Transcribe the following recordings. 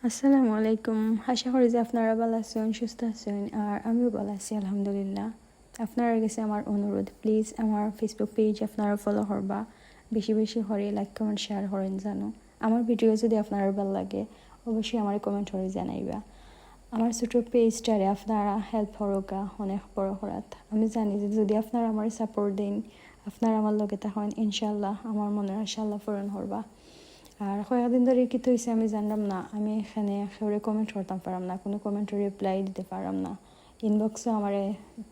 আসসালামু আলাইকুম। আশা করি যে আপনারা ভালো আছেন, সুস্থ আছেন, আর আমিও ভালো আছি আলহামদুলিল্লাহ। আপনারা কাছে আমার অনুরোধ, প্লিজ আমার ফেসবুক পেজ আপনারা ফলো করবা, বেশি বেশি করে লাইক কমেন্ট শেয়ার করেন জানো। আমার ভিডিও যদি আপনার ভালো লাগে অবশ্যই আমার কমেন্ট করে জানাইবা। আমার ছোটো পেজটারে আপনারা হেল্প করোকা অনেক বড় করাত। আমি জানি যে যদি আপনারা আমার সাপোর্ট দিন, আপনারা আমার লগে থাকেন, ইনশাল্লাহ আমার মনের আশা আল্লাহ পূরণ করবা। আর কয়েকদিন ধরে কি হয়েছে আমি জানলাম না, আমি এখানে একেবারে কমেন্ট করতাম পারাম না, কোনো কমেন্টের রিপ্লাই দিতে পারাম না। ইনবক্সে আমার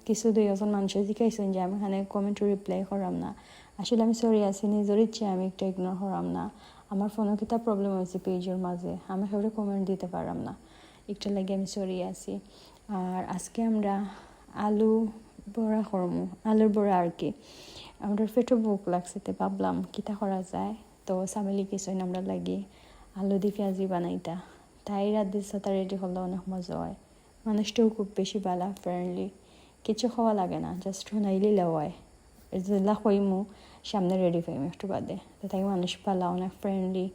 কিছু দুইজন মানুষের জিজ্ঞাসেন যে আমি এখানে কমেন্টের রিপ্লাই করাম না। আসলে আমি সরি আছি, নিজের ইচ্ছে আমি একটা ইগনোর করাম না। আমার ফোনও কিতা প্রবলেম হয়েছে পেজের মাঝে, আমি একেবারে কমেন্ট দিতে পারাম না, একটু লাগে আমি সরি আছি। আর আজকে আমরা আলু বড়া করমু, আলুর বড়া আর কি। আমাদের পেটও ভোক লাগছে, তো ভাবলাম কিতা করা যায়। তো সামেলি কিছু আমরা লাগি আলু দিয়ে পেঁয়াজি বানাইতা, তাই রাত দিন সাথে রেডি করলে অনেক মজা হয়। মানুষটাও খুব বেশি ভালো, ফ্রেন্ডলি, কিছু খাওয়া লাগে না, জাস্ট শুনাইলেই হয়। যেগুলা কইমু সামনে রেডি পাইম একটু বাদে, তো তাই মানুষ পালা অনেক ফ্রেন্ডলি।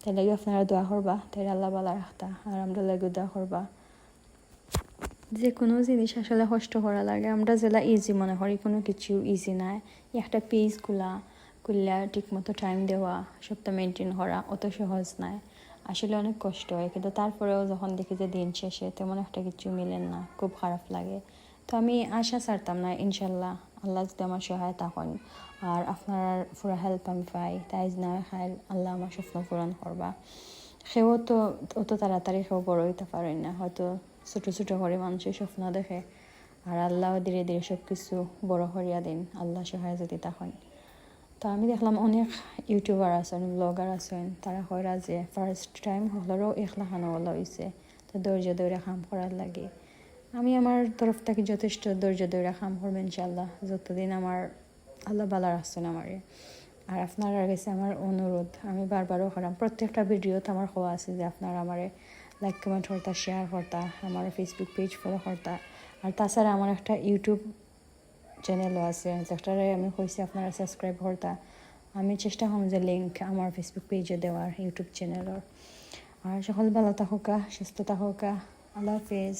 তাই লাগে আপনারা দোয়া করবা, তাই আল্লাহ বালা রাখতা, আর আমরা লাগে দোয়া করবা। যে কোনো জিনিস আসলে কষ্ট করা লাগে, আমরা যেটা ইজি মনে করি কোনো কিছু ইজি নাই। একটা পেজ খুললে ঠিক মতো টাইম দেওয়া, সবটা মেনটেন করা অত সহজ নাই, আসলে অনেক কষ্ট হয়। কিন্তু তারপরেও যখন দেখি যে দিন শেষে তেমন একটা কিছু মিলেন না, খুব খারাপ লাগে। তো আমি আশা ছাড়তাম না, ইনশাল্লাহ আল্লাহ যদি আমার সহায়তা হন আর আপনার পুরো হেল্প আমি পাই, তাই না খাই আল্লাহ আমার স্বপ্ন পূরণ করবা। সেও তো অত তাড়াতাড়ি সেও বড় হইতে পারেন না, হয়তো ছোটো ছোটো করে মানুষের স্বপ্ন দেখে, আর আল্লাহ ধীরে ধীরে সব কিছু বড় করিয়া দিন আল্লাহ সহায় যদি তখন। তো আমি দেখলাম অনেক ইউটিউবার আছেন, ব্লগার আছেন, তারা কইরা যে ফার্স্ট টাইম হলেও 1 লাখ আনা হয়েছে। তো ধৈর্য ধরে কাম করার লাগে। আমি আমার তরফ থেকে যথেষ্ট ধৈর্য ধরে কাম করবো ইনশাল্লাহ, যতদিন আমার আল্লাহ বালা রাখছেন আমারে। আর আপনারা কাছে আমার অনুরোধ, আমি বারবারও করাম, প্রত্যেকটা ভিডিওতে আমার হওয়া আছে যে আপনারা আমারে লাইক কমেন্ট করতা, শেয়ার করতা, আমার ফেসবুক পেজ ফলো করতা। আর তাছাড়া আমার একটা ইউটিউব চ্যানেলও আছে, যেটারে আমি কইছি আপনারা সাবস্ক্রাইব করতা। আমি চেষ্টা করব যে লিঙ্ক আমার ফেসবুক পেজে দেওয়ার, ইউটিউব চ্যানেলের। আর সকল ভালো থাকুকা, সুস্থ থাকুকা, আল্লাহ হাফেজ।